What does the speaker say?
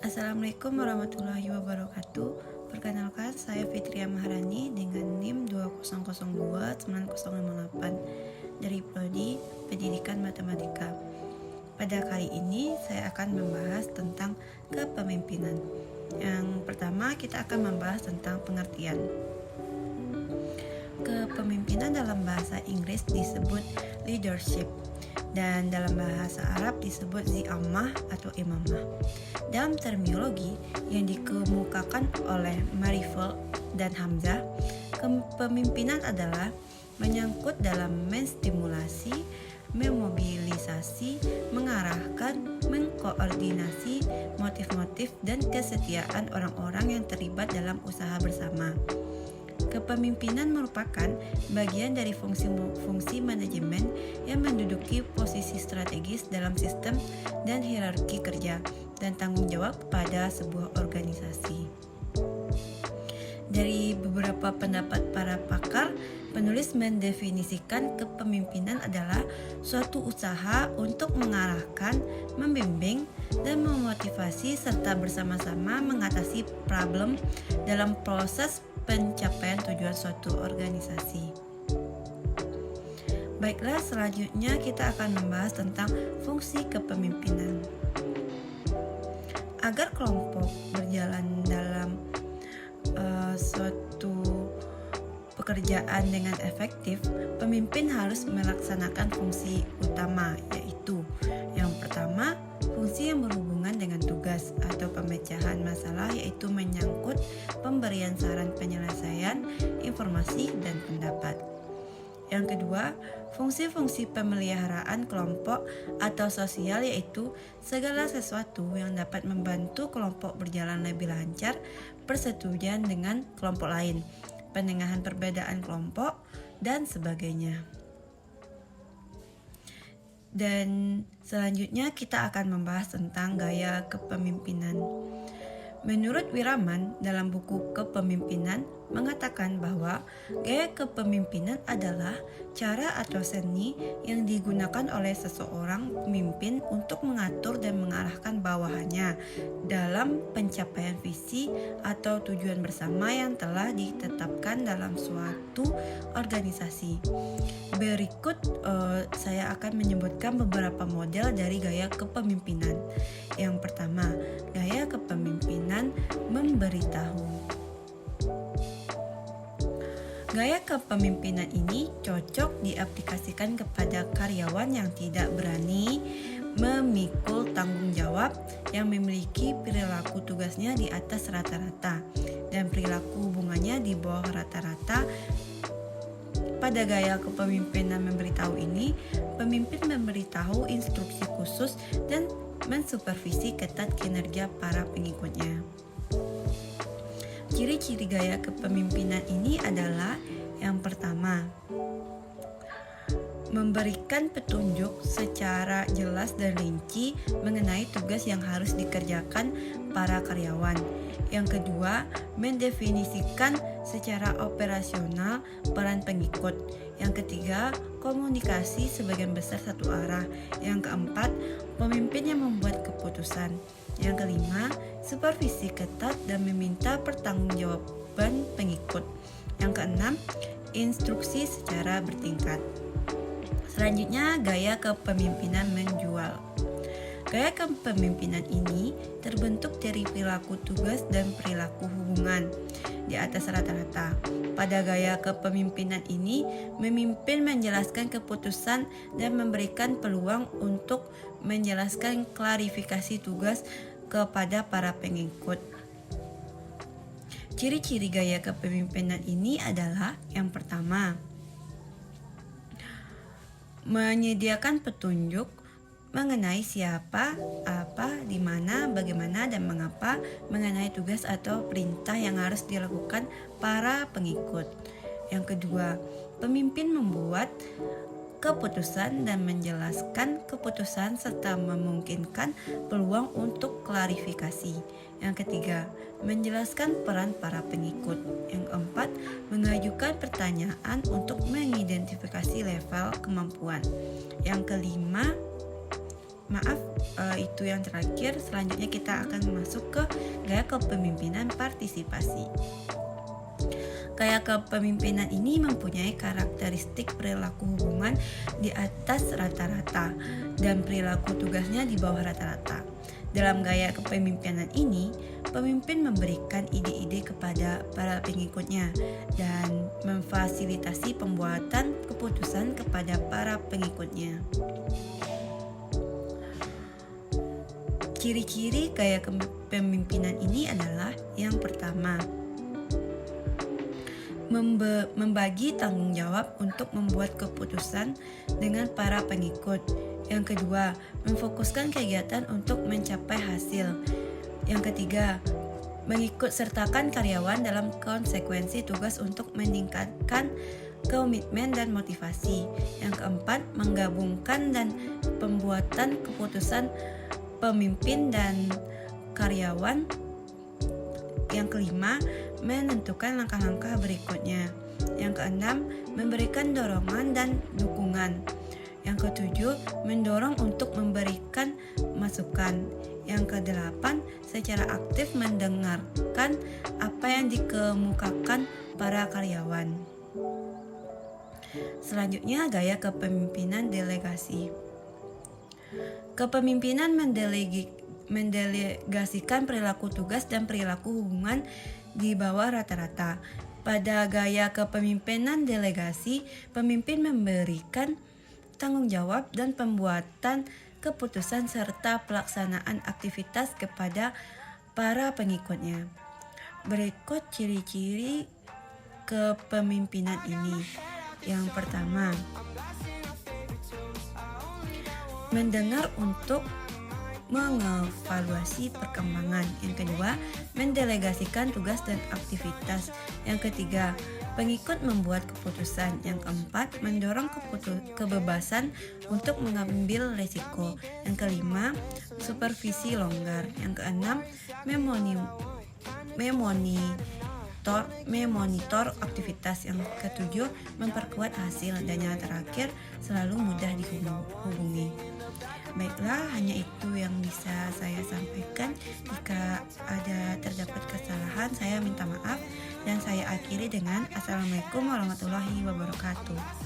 Assalamualaikum warahmatullahi wabarakatuh. Perkenalkan, saya Fitria Maharani dengan NIM 20029058 dari Prodi Pendidikan Matematika. Pada kali ini saya akan membahas tentang kepemimpinan. Yang pertama, kita akan membahas tentang pengertian. Kepemimpinan dalam bahasa Inggris disebut leadership, dan dalam bahasa Arab disebut zi'amah atau imamah. Dalam terminologi yang dikemukakan oleh Marifel dan Hamzah, kepemimpinan adalah menyangkut dalam menstimulasi, memobilisasi, mengarahkan, mengkoordinasi motif-motif dan kesetiaan orang-orang yang terlibat dalam usaha bersama. Kepemimpinan merupakan bagian dari fungsi manajemen yang menduduki posisi strategis dalam sistem dan hierarki kerja dan tanggung jawab pada sebuah organisasi. Dari beberapa pendapat para pakar, penulis mendefinisikan kepemimpinan adalah suatu usaha untuk mengarahkan, membimbing, dan memotivasi serta bersama-sama mengatasi problem dalam proses pencapaian tujuan suatu organisasi. Baiklah, selanjutnya kita akan membahas tentang fungsi kepemimpinan. Agar kelompok berjalan dalam suatu pekerjaan dengan efektif, pemimpin harus melaksanakan fungsi utama, yaitu yang pertama, fungsi yang berhubungan dengan tugas atau pemecahan masalah, yaitu menyangkut pemberian saran penyelesaian, informasi, dan pendapat. Yang kedua, fungsi-fungsi pemeliharaan kelompok atau sosial, yaitu segala sesuatu yang dapat membantu kelompok berjalan lebih lancar, persetujuan dengan kelompok lain, penengahan perbedaan kelompok, dan sebagainya. Dan selanjutnya kita akan membahas tentang gaya kepemimpinan. Menurut Wiraman dalam buku Kepemimpinan mengatakan bahwa gaya kepemimpinan adalah cara atau seni yang digunakan oleh seseorang pemimpin untuk mengatur dan mengarahkan bawahannya dalam pencapaian visi atau tujuan bersama yang telah ditetapkan dalam suatu organisasi. Berikut saya akan menyebutkan beberapa model dari gaya kepemimpinan. Yang pertama, gaya kepemimpinan memberitahu. Gaya kepemimpinan ini cocok diaplikasikan kepada karyawan yang tidak berani memikul tanggung jawab, yang memiliki perilaku tugasnya di atas rata-rata dan perilaku hubungannya di bawah rata-rata. Pada gaya kepemimpinan memberitahu ini, pemimpin memberitahu instruksi khusus dan mensupervisi ketat kinerja para pengikutnya. Ciri-ciri gaya kepemimpinan ini adalah yang pertama, memberikan petunjuk secara jelas dan rinci mengenai tugas yang harus dikerjakan para karyawan. Yang kedua, mendefinisikan secara operasional peran pengikut. Yang ketiga, komunikasi sebagian besar satu arah. Yang keempat, pemimpin yang membuat keputusan. Yang kelima, supervisi ketat dan meminta pertanggungjawaban pengikut. Yang keenam, instruksi secara bertingkat. Selanjutnya, gaya kepemimpinan menjual. Gaya kepemimpinan ini terbentuk dari perilaku tugas dan perilaku hubungan di atas rata-rata. Pada gaya kepemimpinan ini, memimpin menjelaskan keputusan dan memberikan peluang untuk menjelaskan klarifikasi tugas kepada para pengikut. Ciri-ciri gaya kepemimpinan ini adalah yang pertama, menyediakan petunjuk mengenai siapa, apa, di mana, bagaimana, dan mengapa mengenai tugas atau perintah yang harus dilakukan para pengikut. Yang kedua, pemimpin membuat keputusan dan menjelaskan keputusan serta memungkinkan peluang untuk klarifikasi. Yang ketiga, menjelaskan peran para pengikut. Yang keempat, mengajukan pertanyaan untuk mengidentifikasi level kemampuan. Yang kelima, Maaf, itu yang terakhir. Selanjutnya kita akan masuk ke gaya kepemimpinan partisipasi. Gaya kepemimpinan ini mempunyai karakteristik perilaku hubungan di atas rata-rata dan perilaku tugasnya di bawah rata-rata. Dalam gaya kepemimpinan ini, pemimpin memberikan ide-ide kepada para pengikutnya dan memfasilitasi pembuatan keputusan kepada para pengikutnya. Ciri-ciri gaya kepemimpinan ini adalah yang pertama, membagi tanggung jawab untuk membuat keputusan dengan para pengikut. Yang kedua, memfokuskan kegiatan untuk mencapai hasil. Yang ketiga, mengikut sertakan karyawan dalam konsekuensi tugas untuk meningkatkan komitmen dan motivasi. Yang keempat, menggabungkan dan pembuatan keputusan pemimpin dan karyawan. Yang kelima, menentukan langkah-langkah berikutnya. Yang keenam, memberikan dorongan dan dukungan. Yang ketujuh, mendorong untuk memberikan masukan. Yang kedelapan, secara aktif mendengarkan apa yang dikemukakan para karyawan. Selanjutnya, gaya kepemimpinan delegasi. Kepemimpinan mendelegasikan perilaku tugas dan perilaku hubungan di bawah rata-rata. Pada gaya kepemimpinan delegasi, pemimpin memberikan tanggung jawab dan pembuatan keputusan serta pelaksanaan aktivitas kepada para pengikutnya. Berikut ciri-ciri kepemimpinan ini. Yang pertama, mendengar untuk mengevaluasi perkembangan. Yang kedua, mendelegasikan tugas dan aktivitas. Yang ketiga, pengikut membuat keputusan. Yang keempat, mendorong kebebasan untuk mengambil resiko. Yang kelima, supervisi longgar. Yang keenam, memonitor aktivitas. Yang ketujuh, memperkuat hasil. Dan yang terakhir, selalu mudah dihubungi. Baiklah, hanya itu yang bisa saya sampaikan. Jika ada terdapat kesalahan, saya minta maaf. Dan saya akhiri dengan Assalamualaikum warahmatullahi wabarakatuh.